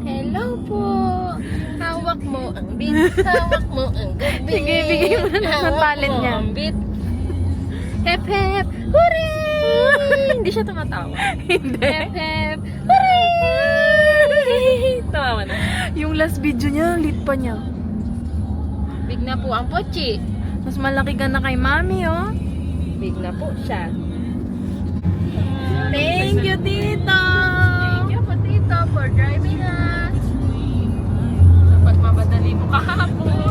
Hello po. Hawak mo ang beat. Hawak mo ang beat. Sige, bigay mo na ng talent niya. Hawak mo ang beat. Hep hep. Hooray! Hindi siya tumatawa. Hindi. Hep hep. Hooray! Tawa na. Yung last video niya, lit pa niya. Big na po ang pochi. Mas malaki ka na kay mami, oh. Big na po siya. Thank you, Tito! Thank you po, Tito, for driving us. Dapat mabadali mo kahapon.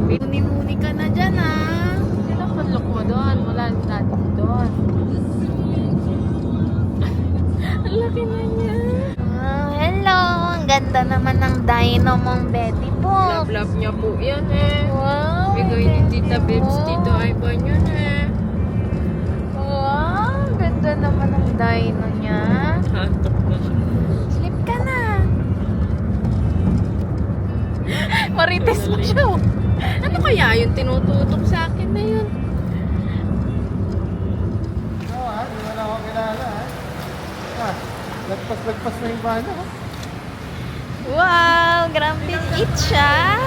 Muni-muni ka na dyan, ah. Sino panlok mo doon? Wala natin doon. Ang laki na niya. Hello! Ang ganda naman ng dino mong Betty po. Love niya po yan eh. Wow! Bigay ni Tita Bebs, Tito Ivan yun eh. Wow! Ang ganda naman ng dino niya. Hantok na siya. Sleep ka na. Marites pa siya, oh. Ano kaya yung tinututok sa akin na yun? Di mo na ako kilala, ha? Lagpas na yung bana, ha? Wow! Grabe eat siya.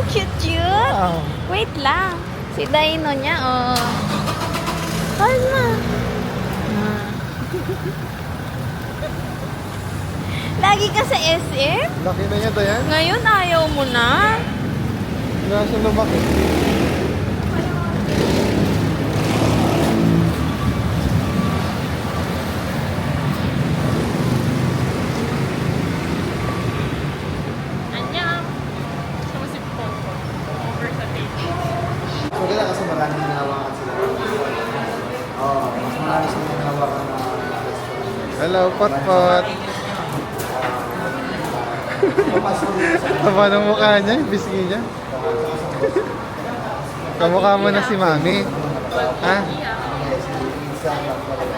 Cute. Wow! Wait lang. Si dino niya, oh. Kalma. Lagi ka sa SM? Laki na niya, Dayan. Ngayon ayaw mo na. Wala siya lumaki. Anyang! Sumusip po ko. Over sa table. Maganda kasi maraming hinahawakan sila. Oo, mas marami silang hinahawakan na hello, Potpot! Taba ng mukha niya, bisgi niya. Kamukha mo na si Mami. Ha?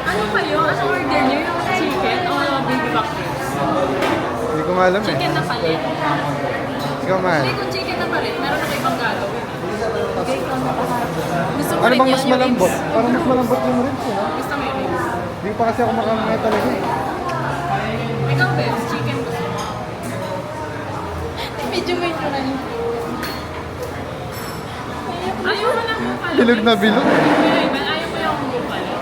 Ano kayo? Ano order niyo? Yung chicken o baby back ribs? Hindi ko maalam eh. Chicken na palit. Ikaw mahal. Hindi, kung chicken na palit, meron na kayo pang gagawin. Okay, ikaw na Gusto ko Ano rin bang yun, mas yung malambot? ribs. Parang mas malambot yung ribs eh. Gusto mo yung ribs? Hindi pa kasi ako makamay talaga eh. Ikaw, Bebs, chicken gusto mo? Medyo may tura niyo. Ayaw mo lang mo pala. Bilog na bilog. Ayaw mo yung bupalo.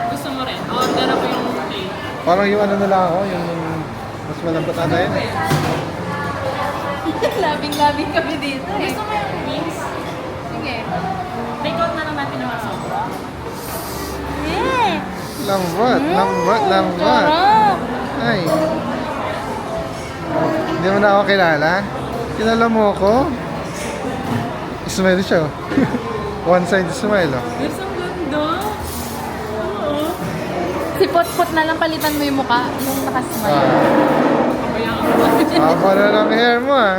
Gusto mo rin? Order ako yung plate. Parang yung ano na lang ako, yung mas malambot ata yun. Labing-labing kami dito, eh. Gusto mo yung wings? Sige. Take out na lang natin ng aso. Lambot, lambot. Sarap. Ay. Hindi mo na ako kilala? Kilala mo ako? Smile siya oh. One side smile oh. Gusto ang ganda. Oo. Si Potpot na lang palitan mo yung mukha, yung nakasmile. Kabayaan ko. Haba na ng hair mo ah.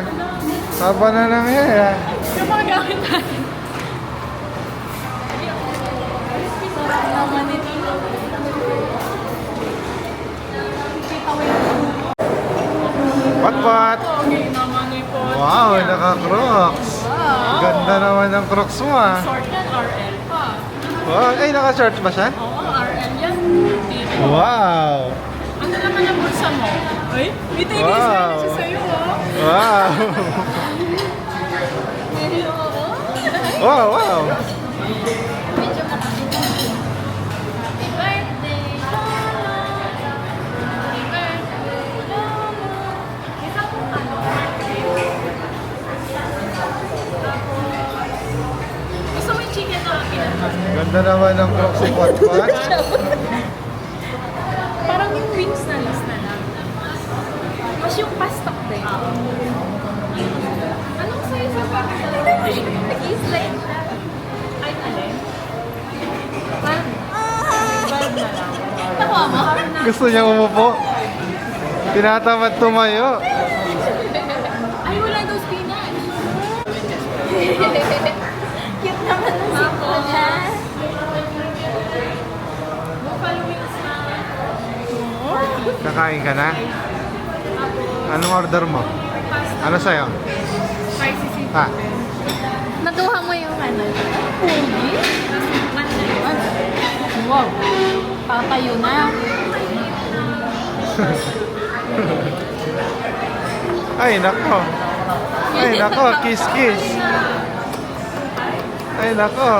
Haba na ng hair ah. Yung mga gamit natin. Sarap naman ito. Pat-pat! Okay naman ni po. Wow, naka-crocs. Ganda naman ng crocs mo ah. Short yan, RL pa. Wow, ay naka-shorts ba siya? Oo, RL yan. Dito. Wow! Ano naman ang bulsa mo? Ay, may tinis Wow. na siya sa'yo, oh. Wow! Wow, wow! Happy birthday, Lola. Happy birthday, Lola. Isa kong ano, birthday. Gusto mo yung chicken na pinag- Ganda naman ng crocs si Pat-pat. Parang yung wings na last na lang. Mas yung pastok din. Anong size sa pastok? Nag-i-slide siya. Ay, alin? 12 na lang. Nakuha mo? Gusto niya umupo. Tinatamad tumayo. Ay, wala daw spinach. Cute naman ng siko niya. Buffalo wings na. Kakain ka na? Tapos, Anong order mo? Ano sa'yo? Spicy seafood. Ha? Nakuha mo yung ano? Pogi? Wow. Patayo na. Ay, nako. Ay, nako. Kiss, kiss. Ay, nako.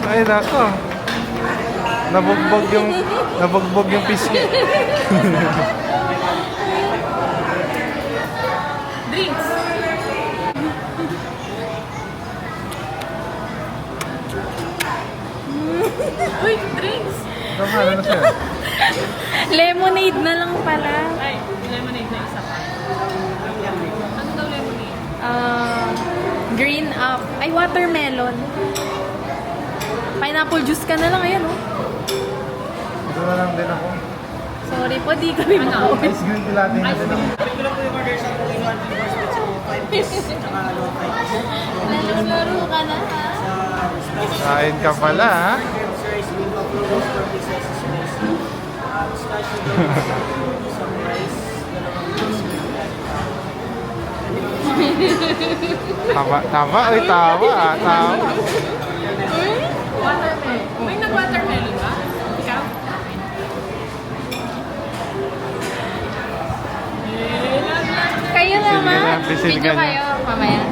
Ay, nako. Nabugbog yung pisngi. Drinks. Uy, drinks. Ano na siya? Lemonade na lang pala. Ay, lemonade na isa pa. Ano daw lemonade? Green up. Ay, watermelon. Pineapple juice ka na lang. Ayan, oh. Ito na lang din ako. Sorry po, di kami makauwi. Ice green latte na din ako. Nalaro ka na, ha? Kain ka pala, ha? Tama, oy, tawa, tawa. Watermelon. May nag-watermelon ba? Ikaw? Kayo naman. na, pisil Video ka na. kayo, mamaya.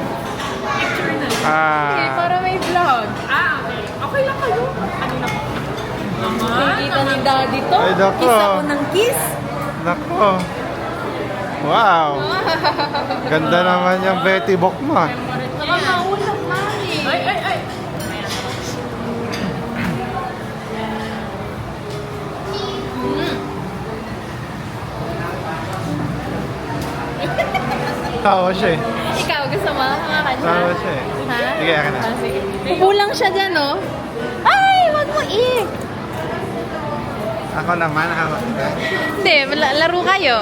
Picture na. Okay, para may vlog. Okay. Okay lang kayo. Ano na po? Kita ni daddy to. Ay, dako. Kiss ako ng kiss. Nako. Wow. Ganda naman yung Betty Book mo. ah. Nakakaulog, mami. Ay, ay, ay. Tawa siya eh. Ikaw, gusto mo? Mga kanya? Tawa siya eh. Ha? Sige, akin na. Ah, sige. Kukulang siya dyan, oh. Ay, wag mo Ako naman, hawak ka. Hindi, laro kayo.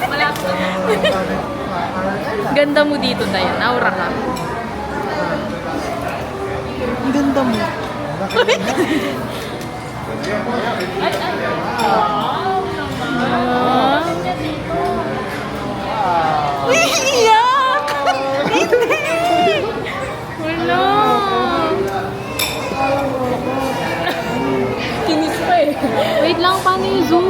Malapit na. Ganda mo dito, Dayan. Aura ka. Ang ganda mo. Ay, ay. Wow naman. Iyak! Hindi! Wala! Kinis pa eh. Wait lang, paano yung zoom?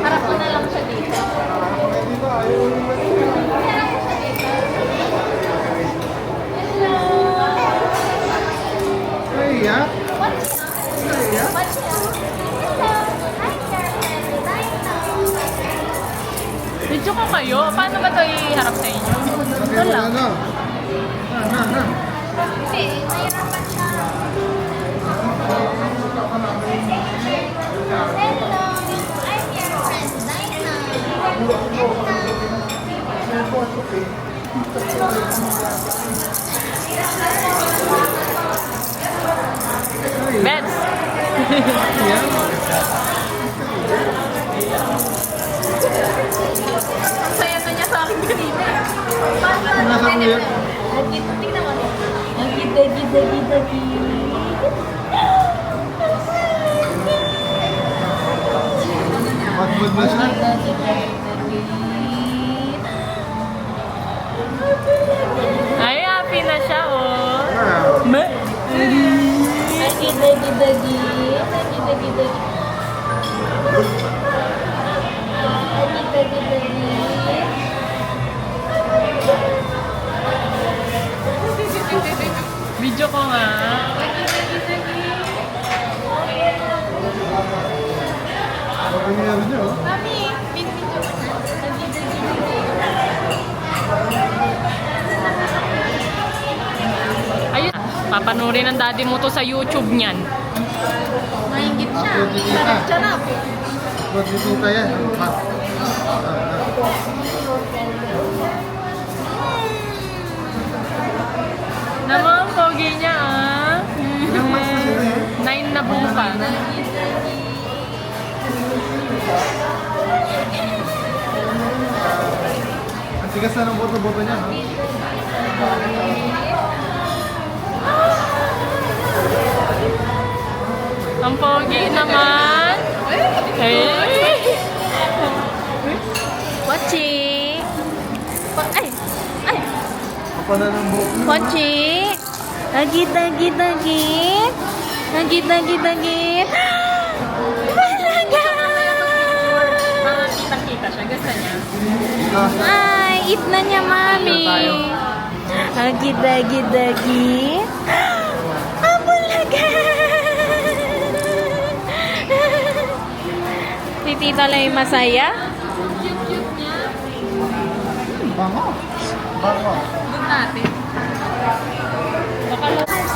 Harap mo na lang siya dito. Ay, ya. Video ko kayo. Paano ba ito iharap sa inyo? Ito lang. Hindi, nahirapan siya. Hello, I'm your friend, Dinah. Beds. Ang saya na niya sa akin kanina. Nasa kuya. Tingnan mo. Dagi. Matbud na siya. Ay, happy na siya, oh. Dagi. Video ko nga. Bakit niya niyo? Mami, video ko na. Ayun. Papanurin ng daddy mo to sa YouTube niyan. Mahingit siya. Sarap. Ba't dito kaya? Naman, ang pogi niya, ah. 9 na buka. Tigas na ng boto-boto niya, no? Ang pogi naman. Hey. Pochi! Ay! Ay! Kapala ng buhok niya. Pochi! Dagit, dagit, dagit! Dagit, dagit, dagit! Talaga! Parang kitang-kita siya. Gusto niya. Ay, eat na niya, mami! Dagit, dagit, dagit! Abulaga! Si Tita Lay masaya? Cute-cute niya. Bango. Bango. Doon natin. Baka patas.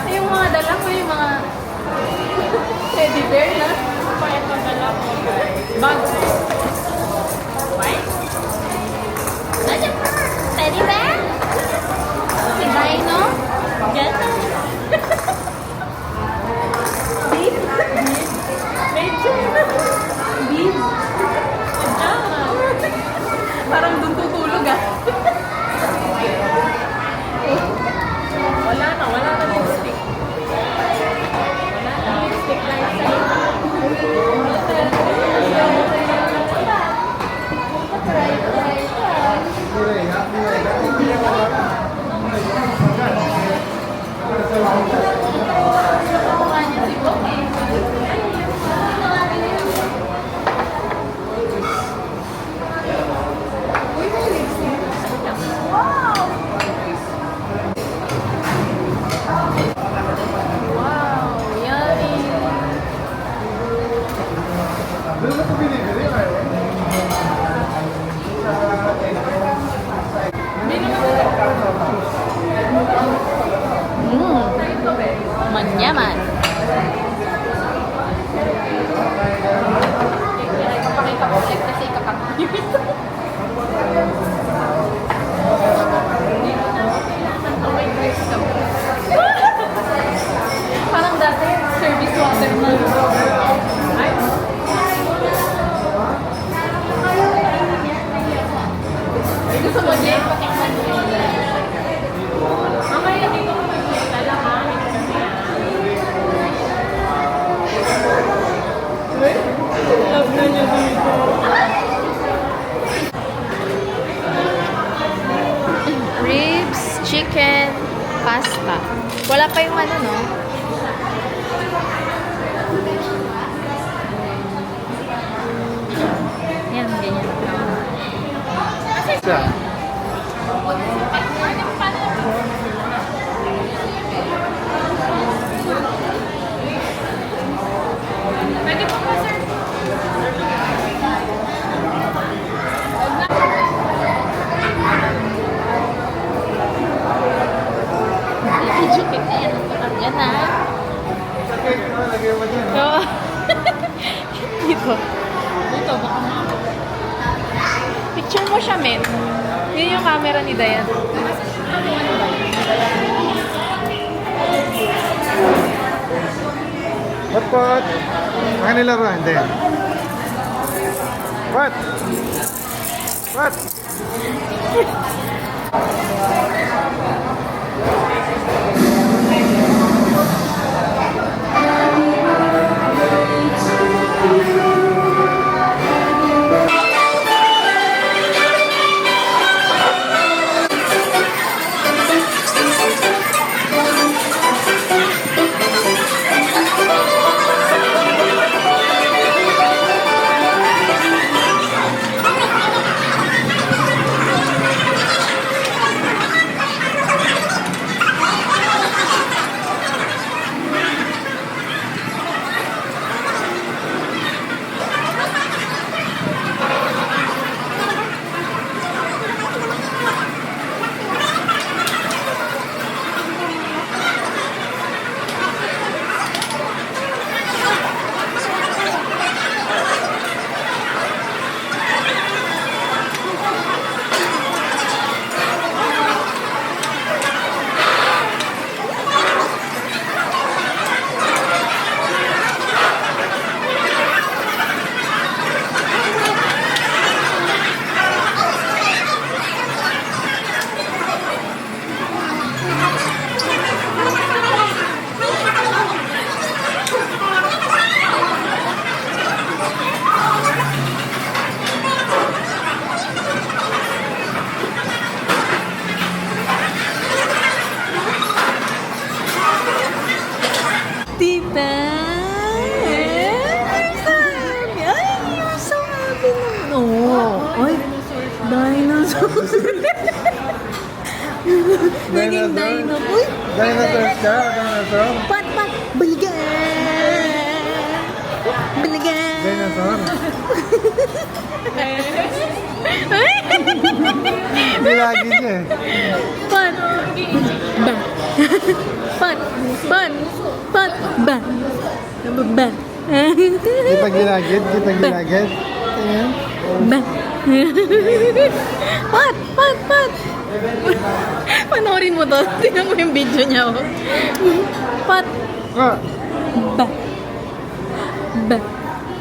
Yung mga dala ko, yung mga teddy bear na. Pakit ang dala ko. Bag. White? Teddy bear? Si Dino? Ganda. Medyo. Beans? Parang doon tutulog ah. Wala na lipstick. Wala na lipstick lang sa Wow, yummy. Doon na ito binibili, right? Manyaman. Pakikapag kasi kapag parang dati, service water na. Ay. Ay, gusto mo, Jay? Patikman mo. Mamaya dito ko magkita lang, ha? Love na niya dito. Ribs, chicken, pasta. Wala pa yung ano, no? Yan, ganyan. Siya. Pwede po ba, sir? Chicken na yan. Yan na. Okay, lagay mo dyan. Oo. Dito. Dito, baka Picture mo siya, men. Yun yung camera ni Dayan. Pot. Ang kanila ba? Hindi. Pot. Pot. Naging dino. Uy! Dinosaur ka? Dinosaur? Pat! Baligan! Baligan! Dinosaur? Ay! Hindi lagi niya eh. Pat! Ba! Pat! Ba! Ba! Kita ginagid? Tingnan. Ba! Pat! Panoorin mo to. Tingnan mo yung video niya. Oh. Pat! Ah! Ba!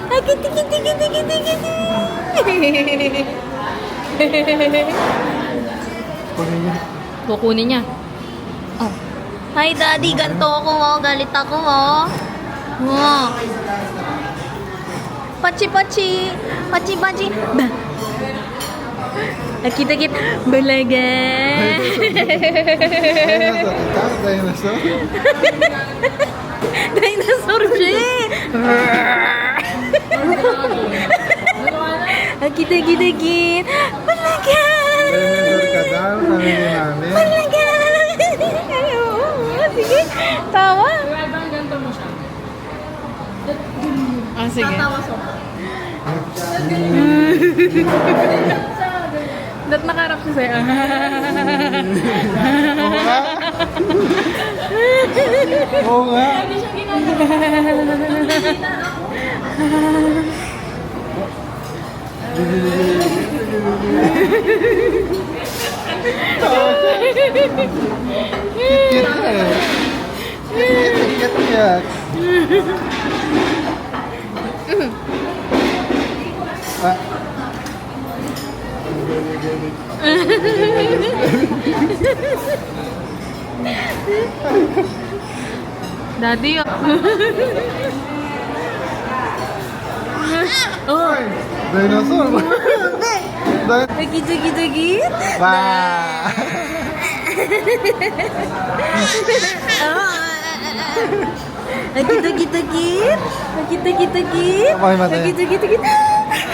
Ay, kiti! Kunin niya. Kukunin niya. Oh. Hi, Daddy. Ganto ako, oh. Galit ako, oh. Oh. Pachi. Ba. Nakita. Balaga. Dinosaur? Dinosaur siya eh. Nakita. Balaga. Dinosaur ka daw, sabi ni Mami. Balaga. Sige. Tawa. Habang ganito mo siya. Ah, sige. Tatawa sa Ba't nakarap siya sa'yo? Oo nga. Hindi siya ginagawa. Kit eh. Kit. Ah. Daddy, oh. Ay, dinosaur. Dagi. Ba. Dagi. Apa yung mata niya? Dagi.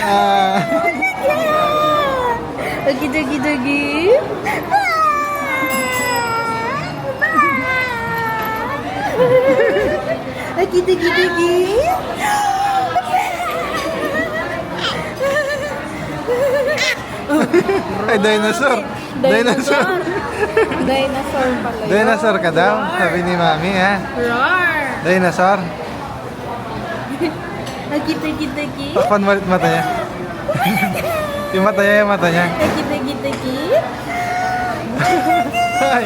Ah. Dagi. Dagi. Ay, dinosaur. Dinosaur pala yun. Dinosaur ka daw, sabi ni Mami ha. Roar! Dinosaur. Dagi. Takpan mo ulit mata niya. yung mata niya. Dagi. Ay,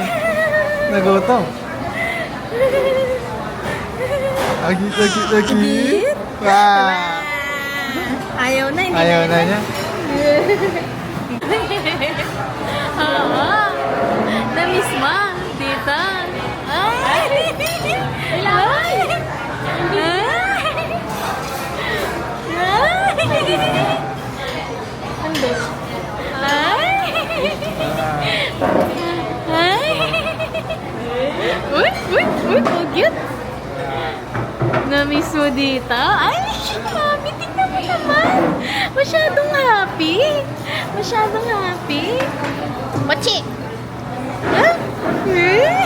nagutom. Dagi. Wow. Ayaw na, hindi Ayaw na niya. Na-miss mo, tita. Ay! Ando. Uy, oh, cute. Na-miss mo dito? Ay, mami, tingnan mo naman. Masyadong happy. Machi! Ha?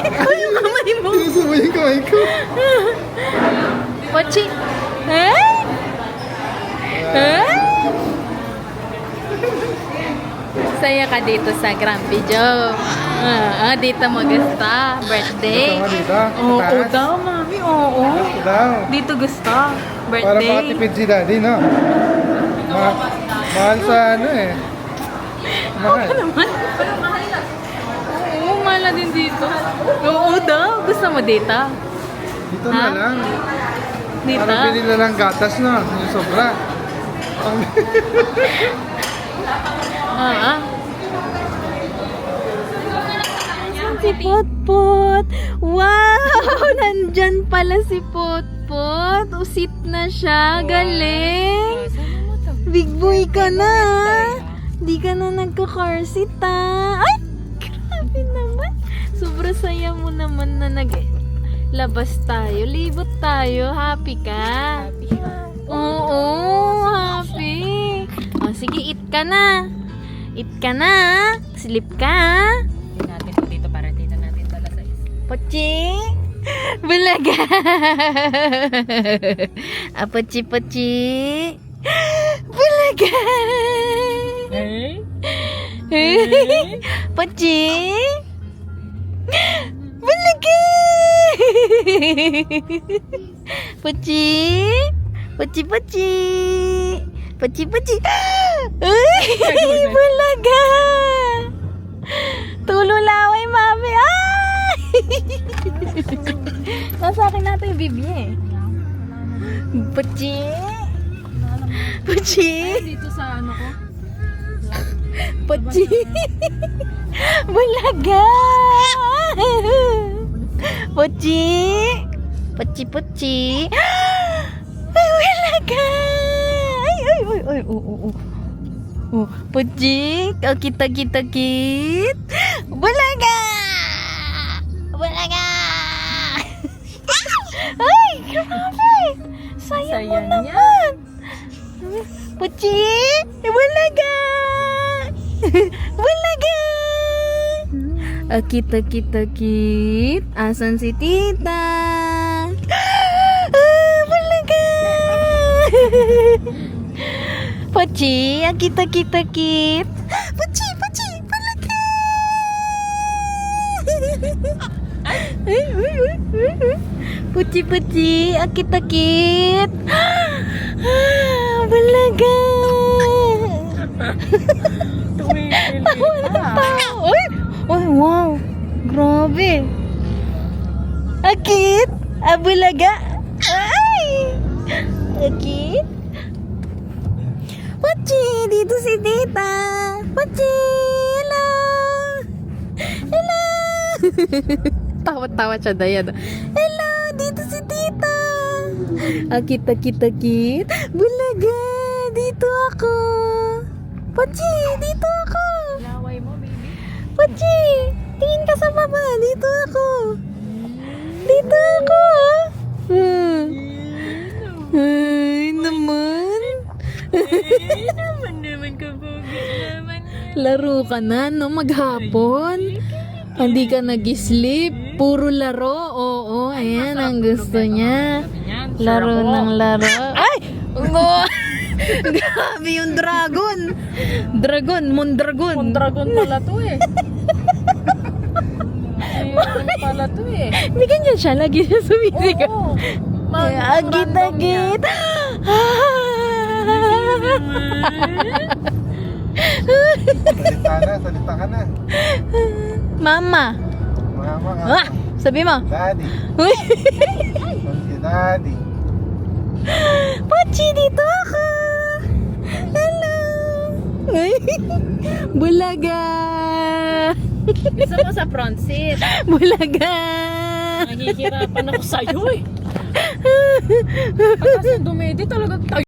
Ikaw yung kamay mo. Gusto mo yung kamay ko? Machi! Ay! Saya ka dito sa Grand Video. Dito mo gusto. Birthday. Gusto mo dito? Oo Taas? daw, mami. Oo. Gusto daw. Dito gusto. Para Birthday. makatipid si Daddy, no? Mahal sa ano eh. Mahal. Naman. Oo, mala din dito. Oo daw. Gusto mo dito? Dito na Ha? lang. Dito? Para bili na lang gatas, no? Yung sobra. Si Potpot. Wow! Nandyan pala si Potpot. Usit na siya. Galing. Big boy ka na. Di ka na nagka-car-seat, ha? Ay! Grabe naman. Sobrang saya mo naman na labas tayo. Libot tayo. Happy ka? Oo, happy. O, sige, eat ka na. Eat ka na. Mag-sleep ka, ha? Natin po dito para dito natin dala sa isa. Pochi? Bulaga! Pochi, pochi? Bulaga! Pochi? Bulaga! Pochi? Pochi, pochi? Pochi, pochi? Ay! Bulaga! Tululaway, mami! Ay! Nasa akin natin yung bibi eh. Pochi? Pochi? Dito sa ano ko. Pochi? Bulaga! Pochi? Pochi, pochi? Bulaga! Ay, ay, ay, ay, oh. Pochi? Kakit. Bulaga! Bulaga! Ay, grabe! Sayang mo Saya niya. naman! Pochi? Bulaga! Bulaga! Akit. Asan si tita? Bulaga! Pochi, akit. Pochi, bulaga! Pochi, akit. Bulaga! Tumigil Tawa ng tao. Uy! Uy, wow! Grabe! Akit! Bulaga! Ay! Akit! Pochi! Dito si tita! Pochi! Hello! Hello! Tawa-tawa siya, Dayan. Hello! Dito si tita! Akit! Bulaga! Dito ako! Pochi! Dito ako! Laway mo, baby. Pochi! Tingin ka sa baba! Dito ako! Dito ako! Ay, naman! Naman kabugi naman. Laro ka na, no? Maghapon? Hindi ka nag-sleep? Puro laro? Oo, ayan ang gusto niya. Laro ng laro. Ay! No! Grabe yung dragon! Mondragon! Mondragon pala to eh. Ayun pala to eh. Hindi ganyan siya, lagi siya sumisigaw. Oo. Agit. Salita ka na. Mama. Mama ka. Ah, sabi mo. Daddy. Uy. Si Daddy. Pochi, dito ako. Hello. Ay, Bulaga. Gusto mo sa front seat. Bulaga. Nahihirapan ako sa'yo eh. Pagkas yung dumedi talaga